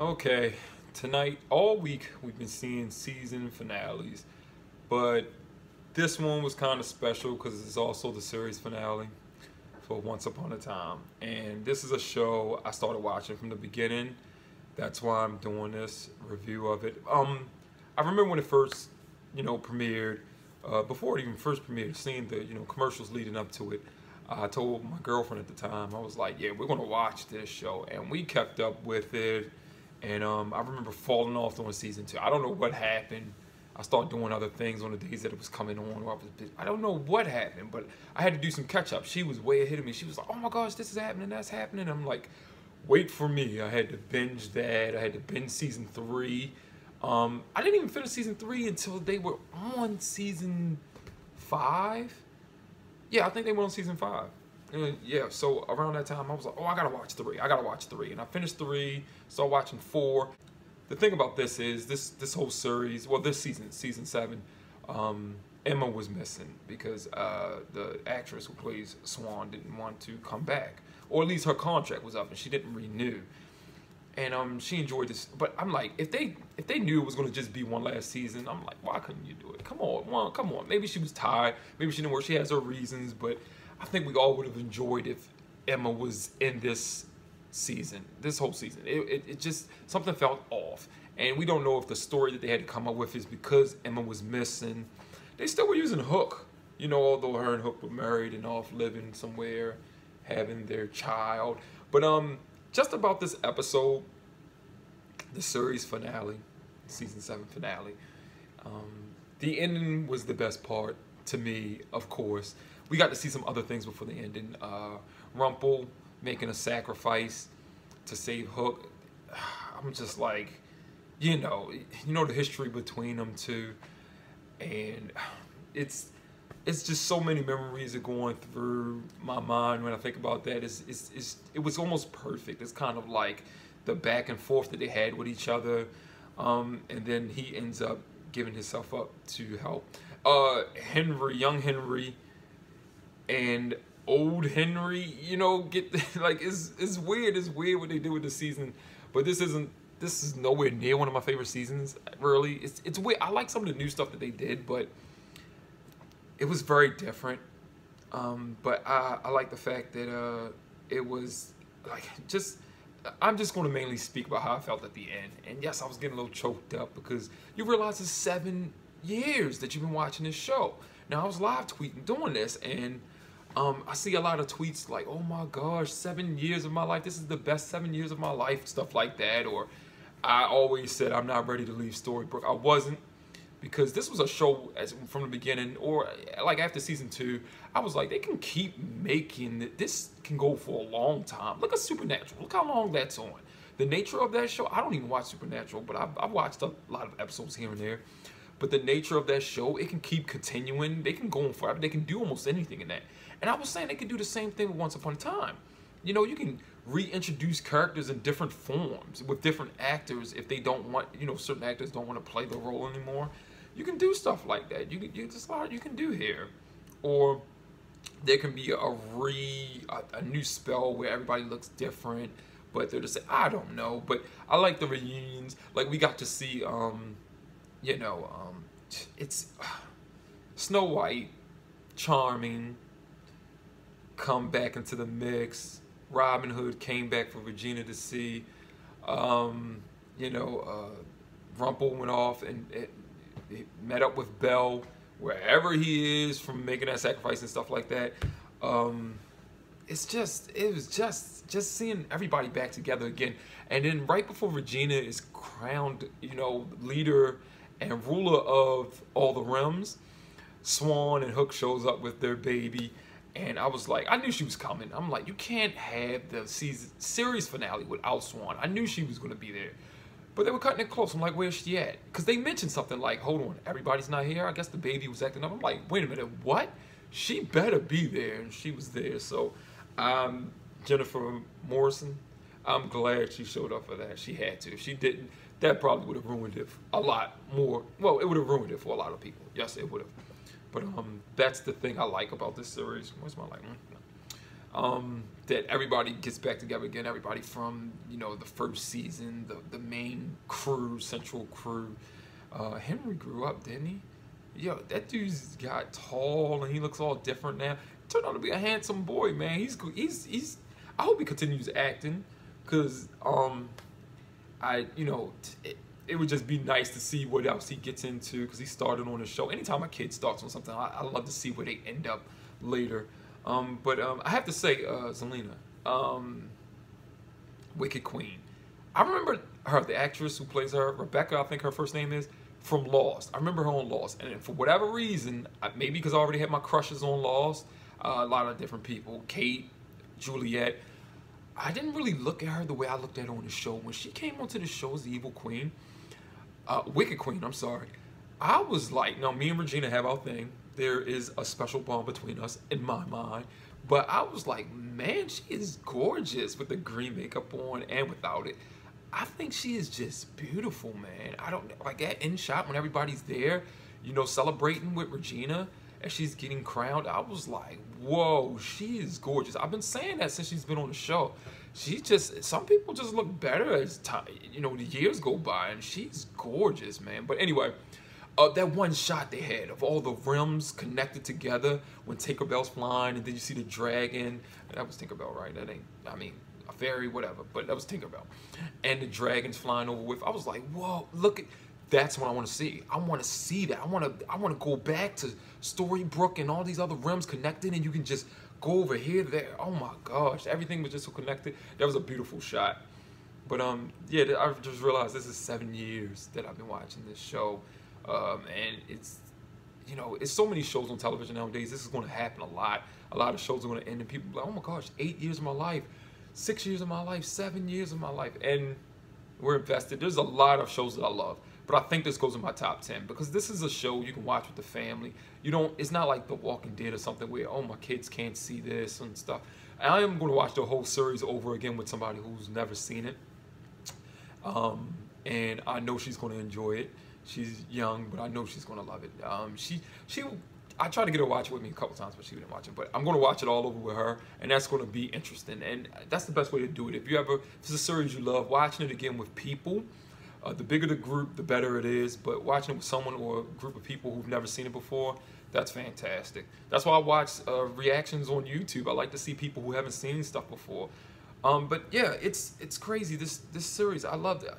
Okay, tonight, all week, we've been seeing season finales, but this one was kind of special because it's also the series finale for Once Upon a Time. And this is a show I started watching from the beginning. That's why I'm doing this review of it. I remember when it first, premiered, before it even first premiered, seeing the, commercials leading up to it. I told my girlfriend at the time, I was like, yeah, we're gonna watch this show. And we kept up with it. And I remember falling off during season 2. I don't know what happened. I started doing other things on the days that it was coming on. Or I don't know what happened, but I had to do some catch up. She was way ahead of me. She was like, oh my gosh, this is happening, that's happening. I'm like, wait for me. I had to binge that. I had to binge season 3. I didn't even finish season 3 until they were on season 5. Yeah, I think they were on season 5. Yeah, so around that time, I was like, oh, I gotta watch 3. I gotta watch 3. And I finished 3, started watching 4. The thing about this is, this whole series, well, this season, season 7, Emma was missing because the actress who plays Swan didn't want to come back. Or at least her contract was up and she didn't renew. And she enjoyed this, but I'm like, if they knew it was gonna just be one last season, I'm like, why couldn't you do it? Come on. Maybe she was tired, maybe she didn't work. She has her reasons, but I think we all would have enjoyed if Emma was in this season, this whole season. It just, something felt off, and we don't know if the story that they had to come up with is because Emma was missing. They still were using Hook, although her and Hook were married and off living somewhere, having their child. But just about this episode, the series finale, season 7 finale, the ending was the best part to me, of course. We got to see some other things before the ending. Rumple making a sacrifice to save Hook. I'm just like, the history between them two, and it's just so many memories are going through my mind when I think about that. It was almost perfect. It's kind of like the back and forth that they had with each other, and then he ends up giving himself up to help young Henry and old Henry. Get like it's weird. It's weird what they did with the season, but this is nowhere near one of my favorite seasons. Really, it's weird. I like some of the new stuff that they did, but it was very different, but I like the fact that it was like I'm just going to mainly speak about how I felt at the end. And yes, I was getting a little choked up because you realize it's 7 years that you've been watching this show. Now, I was live tweeting doing this, and I see a lot of tweets like, oh my gosh, 7 years of my life, this is the best 7 years of my life, stuff like that. Or I always said I'm not ready to leave Storybrook. I wasn't. Because this was a show from the beginning, or like after season 2, I was like, they can keep making it. This can go for a long time. Look at Supernatural. Look how long that's on. The nature of that show, I don't even watch Supernatural, but I've watched a lot of episodes here and there. But the nature of that show, it can keep continuing. They can go on forever. They can do almost anything in that. And I was saying they could do the same thing with Once Upon a Time. You can reintroduce characters in different forms with different actors if they don't want, certain actors don't want to play the role anymore. You can do stuff like that. There's a lot you can do here. Or there can be a new spell where everybody looks different, but they're just, I don't know. But I like the reunions. Like, we got to see, it's Snow White, Charming, come back into the mix. Robin Hood came back for Regina to see. Rumple went off and he met up with Belle wherever he is from making that sacrifice and stuff like that. It was just seeing everybody back together again. And then right before Regina is crowned, leader and ruler of all the realms, Swan and Hook shows up with their baby. And I was like, I knew she was coming. I'm like, you can't have the series finale without Swan. I knew she was going to be there. But they were cutting it close. I'm like, where's she at? Because they mentioned something like, hold on, everybody's not here. I guess the baby was acting up. I'm like, wait a minute, what? She better be there. And she was there. So Jennifer Morrison, I'm glad she showed up for that. She had to. If she didn't, that probably would have ruined it a lot more. Well, it would have ruined it for a lot of people. Yes, it would have. But that's the thing I like about this series. Where's my light? that everybody gets back together again. Everybody from, you know, the first season, the main crew, central crew. Henry grew up, didn't he? Yo, that dude's got tall and he looks all different now. Turned out to be a handsome boy, man. He's I hope he continues acting, cause you know, it would just be nice to see what else he gets into, because he started on a show. Anytime a kid starts on something, I love to see where they end up later. But I have to say, Zelina, Wicked Queen. I remember her, the actress who plays her, Rebecca, I think her first name is, from Lost. I remember her on Lost, and for whatever reason, maybe because I already had my crushes on Lost, a lot of different people, Kate, Juliet, I didn't really look at her the way I looked at her on the show. When she came onto the show as the evil queen, Wicked Queen, I'm sorry, I was like, no, me and Regina have our thing. There is a special bond between us in my mind. But I was like, man, she is gorgeous with the green makeup on and without it. I think she is just beautiful, man. I don't, like, at end shot when everybody's there, you know, celebrating with Regina as she's getting crowned, I was like, whoa, she is gorgeous. I've been saying that since she's been on the show. She just, some people just look better as time, you know, the years go by, and she's gorgeous, man. But anyway, that one shot they had of all the rims connected together when Tinkerbell's flying, and then you see the dragon. That was Tinkerbell, right? That ain't, I mean, a fairy, whatever, but that was Tinkerbell. And the dragon's flying over with. I was like, whoa, look at, that's what I want to see. I want to see that. I want to go back to Storybrook and all these other rims connected, and you can just go over here, there. Oh my gosh, everything was just so connected. That was a beautiful shot. But yeah, I just realized this is 7 years that I've been watching this show, and it's, you know, it's so many shows on television nowadays. This is going to happen a lot. A lot of shows are going to end, and people are like, oh my gosh, 8 years of my life, 6 years of my life, 7 years of my life, and we're invested. There's a lot of shows that I love, but I think this goes in my top 10 because this is a show you can watch with the family. You don't, it's not like The Walking Dead or something where, oh, my kids can't see this and stuff. I am going to watch the whole series over again with somebody who's never seen it. And I know she's going to enjoy it. She's young, but I know she's going to love it. I tried to get her to watch it with me a couple times, but she didn't watch it. But I'm going to watch it all over with her, and that's going to be interesting. And that's the best way to do it. If it's a series you love, watching it again with people, the bigger the group, the better it is. But watching it with someone or a group of people who've never seen it before, that's fantastic. That's why I watch reactions on YouTube. I like to see people who haven't seen stuff before. But yeah, it's crazy. This series, I love it.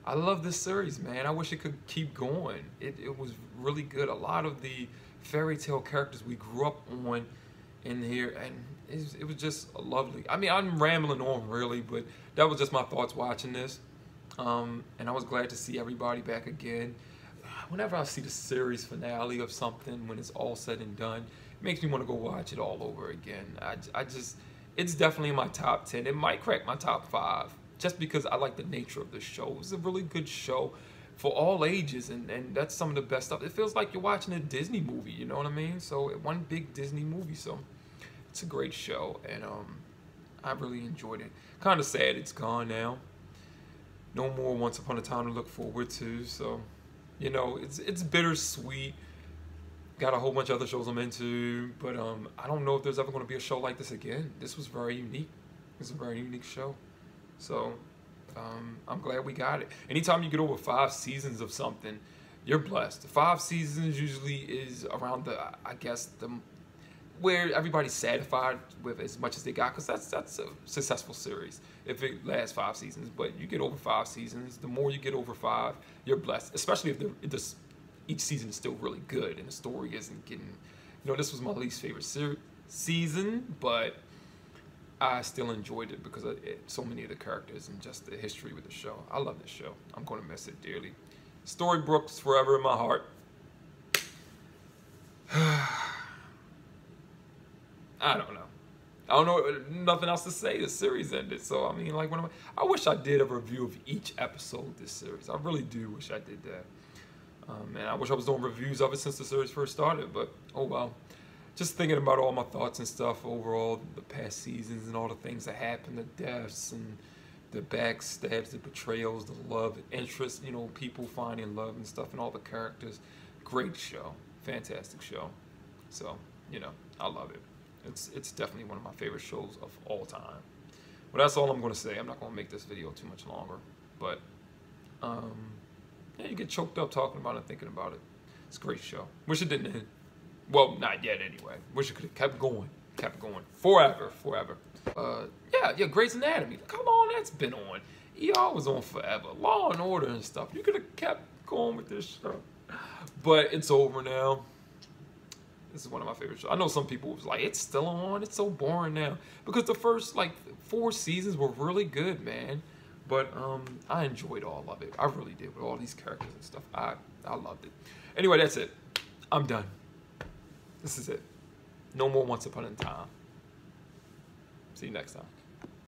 I love this series, man. I wish it could keep going. It was really good. A lot of the fairy tale characters we grew up on in here, and it was just lovely. I mean, I'm rambling on really, but that was just my thoughts watching this. And I was glad to see everybody back again. Whenever I see the series finale of something, when it's all said and done, it makes me want to go watch it all over again. It's definitely in my top 10. It might crack my top 5, just because I like the nature of the show. It's a really good show for all ages, and that's some of the best stuff. It feels like you're watching a Disney movie, you know what I mean? So one big Disney movie, so it's a great show, and I really enjoyed it. Kind of sad it's gone now. No more Once Upon a Time to look forward to, so, you know, it's bittersweet. Got a whole bunch of other shows I'm into, but I don't know if there's ever going to be a show like this again. This was very unique. It's a very unique show. So, I'm glad we got it. Anytime you get over 5 seasons of something, you're blessed. 5 seasons usually is around I guess, where everybody's satisfied with as much as they got, because that's a successful series if it lasts 5 seasons. But you get over 5 seasons, the more you get over 5, you're blessed. Especially if each season is still really good and the story isn't getting, you know, this was my least favorite season, but I still enjoyed it because of so many of the characters and just the history with the show. I love this show. I'm going to miss it dearly. Storybrook's forever in my heart. I don't know. Nothing else to say. The series ended. So, I mean, like, I wish I did a review of each episode of this series. I really do wish I did that. And I wish I was doing reviews of it since the series first started. But, oh well. Just thinking about all my thoughts and stuff overall, the past seasons and all the things that happened, the deaths and the backstabs, the betrayals, the love, interest, you know, people finding love and stuff and all the characters. Great show. Fantastic show. So, you know, I love it. It's definitely one of my favorite shows of all time. But that's all I'm going to say. I'm not going to make this video too much longer. But yeah, you get choked up talking about it, thinking about it. It's a great show. Wish it didn't end. Well, not yet anyway. Wish it could have kept going forever. Yeah, Grey's Anatomy. Look how long that's been on. ER was on forever. Law and Order and stuff. You could have kept going with this show. But it's over now. This is one of my favorite shows. I know some people was like, it's still on. It's so boring now. Because the first, like, 4 seasons were really good, man. But I enjoyed all of it. I really did with all these characters and stuff. I loved it. Anyway, that's it. I'm done. This is it. No more Once Upon a Time. See you next time.